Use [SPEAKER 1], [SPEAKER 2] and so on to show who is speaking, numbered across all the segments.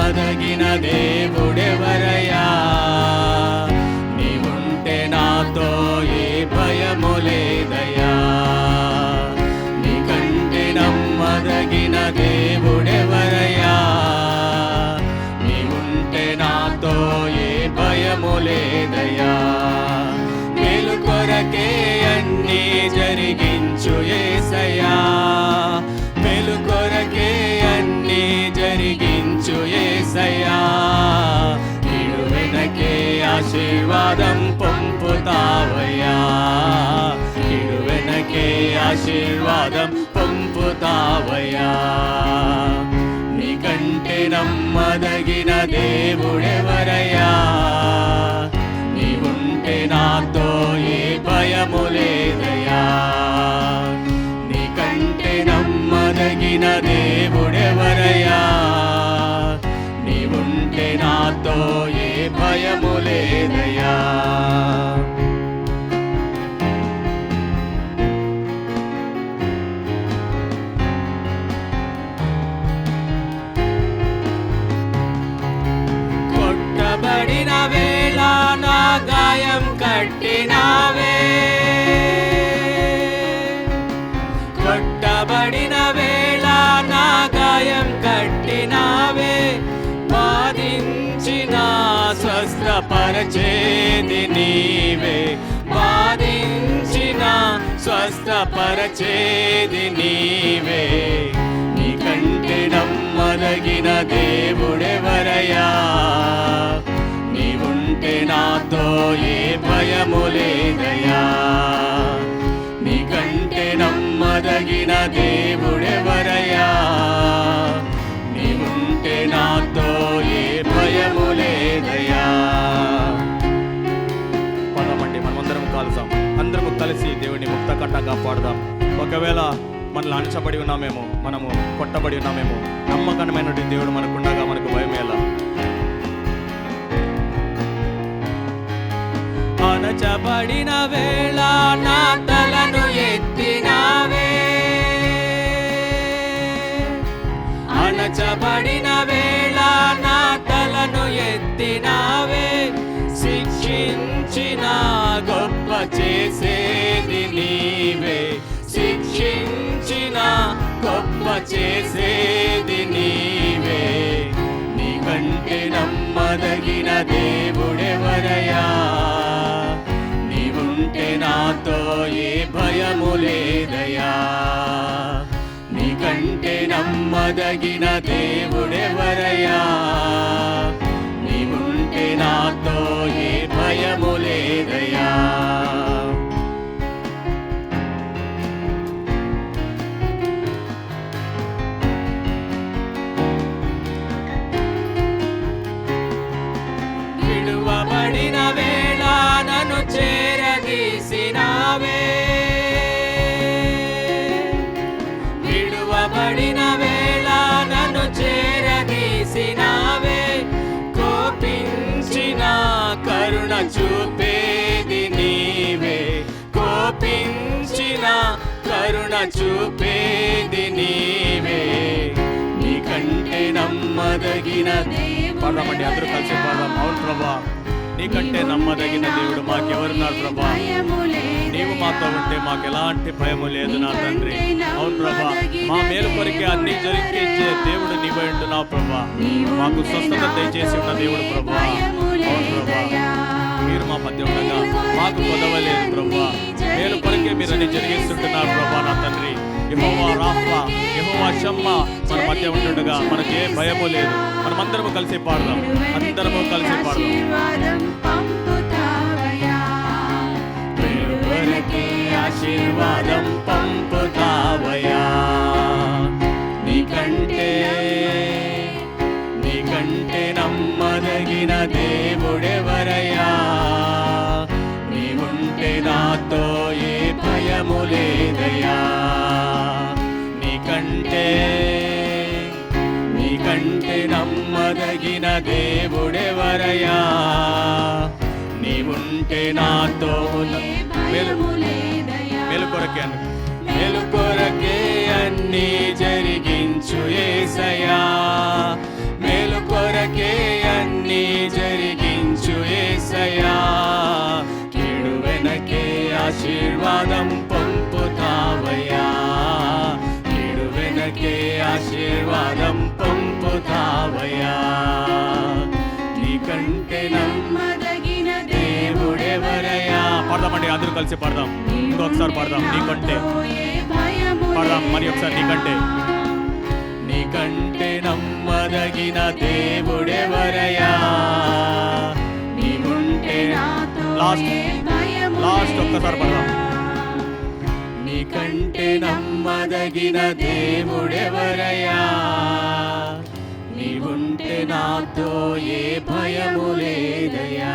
[SPEAKER 1] నమ్మదగిన దేవుడెవరయ్యా? నీవుంటే నాతో ఏ భయము లేదయ్యా. నీకంటే నమ్మదగిన దేవుడెవరయ్యా? నీవుంటే నాతో ఏ భయము లేదయ్యా. మేలు కొరకే అన్నీ జరిగించు యేసయ్యా. మేలు కొరకే అన్నీ జరిగించు యేసయ్యా. కీడు వెనకే ఆశీర్వాదం పంపుతావయ్యా. కీడు వెనకే ఆశీర్వాదం పంపుతావయ్యా. నీకంటే నమ్మదగిన దేవుడెవరయ్యా? నీవుంటే నాతో ఏ భయము లేదయ్యా. నీకంటే నమ్మదగిన దేవుడెవరయ్యా? నీవుంటే నాతో ఏ భయము లేదయ్యా. కొట్టబడిన వేళ నా గాయం కట్టినావే. కొట్టబడిన వేళ నా గాయం కట్టినావే. బాధించిన స్వస్థపరచేది నీవే. బాధించిన స్వస్థపరచేది నీవే. నీకంటే నమ్మదగిన దేవుడెవరయ్యా? నీవుంటే నాతో ఏ భయము లేదయ్యా. నీకంటే నమ్మదగిన దేవుడెవరయ్యా? నీవుంటే నాతో ఏ భయము లేదయ్యా. పదమండి, మనమందరం కాలుసాం. అందరము కలిసి దేవుడిని ముక్త కంఠంగా పాడదాం. ఒకవేళ మనల్ని అణచబడి ఉన్నామేమో, మనము కొట్టబడి ఉన్నామేమో, నమ్మకమైనటువంటి దేవుడు మనకుండగా మనకు భయం ఎలా? అణచబడిన వేళ నా తలను ఎత్తినావే. అణచబడిన వేళ నా తలను ఎత్తినావే. శిక్షించిన గొప్ప చేసేది నీవే. శిక్షించిన గొప్ప చేసేది నీవే. నీకంటే నమ్మదగిన దేవుడెవరయ్యా? నీవుంటే నాతో ఏ భయము లేదయ్యా. నీకంటే నమ్మదగిన దేవుడెవరయ్యా? నీవుంటే నాతో ఏ భయము లేదయ్యా. విడువబడిన వేళ నన్ను చేరదీసినావే. విడువబడిన వేళ నన్ను చేరదీసినావే. కోపించిన కరుణ చూపేది నీవే. కోపించిన కరుణ చూపేది నీవే. నీకంటే నమ్మదగిన పాడమండి, అందరూ కలిసి పాడదాం. అవును ప్రభా, నీకంటే నమ్మదగిన దేవుడు మాకెవరున్నారు ప్రభా? నీవు మాతో ఉంటే మాకు ఎలాంటి భయము లేదు నా తండ్రి. అవును ప్రభా, మా మేలు కొరికే అన్ని జరిగించే దేవుడు నీవై ఉంటున్నావు ప్రభా. మాకు స్వస్థత దయచేసి ఉన్న దేవుడు ప్రభా. అవును ప్రభా, మీరు మా మధ్య ఉండగా మాకు కొదవలేదు ప్రభా. మేలు కొరికే మీరు అన్ని జరిగిస్తుంటున్నారు ప్రభా నా తండ్రి. యెహోవా రాఫా, యెహోవా షమ్మా మన మధ్య ఉంటుండగా మనకి ఏ భయము లేదు. మనమందరము కలిసి పాడదాం. అందరము కలిసి పాడదాం. ఆశీర్వాదం పంపుతావయ్యా. నీకంటే నమ్మదగిన దేవుడెవరయ్యా? నీవుంటే నాతో ఏ భయము లేదయ్యా. నీకంటే నమ్మదగిన దేవుడెవరయ్యా? నీవుంటే నాతో మేలు కొరకే అన్నీ జరిగించు యేసయ్యా. మేలు కొరకే అన్నీ జరిగించు యేసయ్యా, కీడు వెనకే ఆశీర్వాదం పంపుతావయ్యా, కీడు వెనకే ఆశీర్వాదం పంపుతావయ్యా. నీకంటే నమ్మదగిన దేవుడెవరయ్యా. పాడదామండి, అందరూ కలిసి పాడదాం. ఇంకొకసారి పాడదాం. నీకంటే పాడదాం మరి ఒకసారి. నీకంటే నీకంటే నమ్మదగిన దేవుడెవరయ్యా, నీవుంటే లాస్ట్ ఒక్కసారి పాడదాం. నీకంటే నమ్మదగిన దేవుడెవరయ్యా, నీవుంటే నాతో ఏ భయము లేదయ్యా.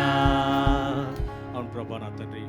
[SPEAKER 1] అవును ప్రభా నా తండ్రి.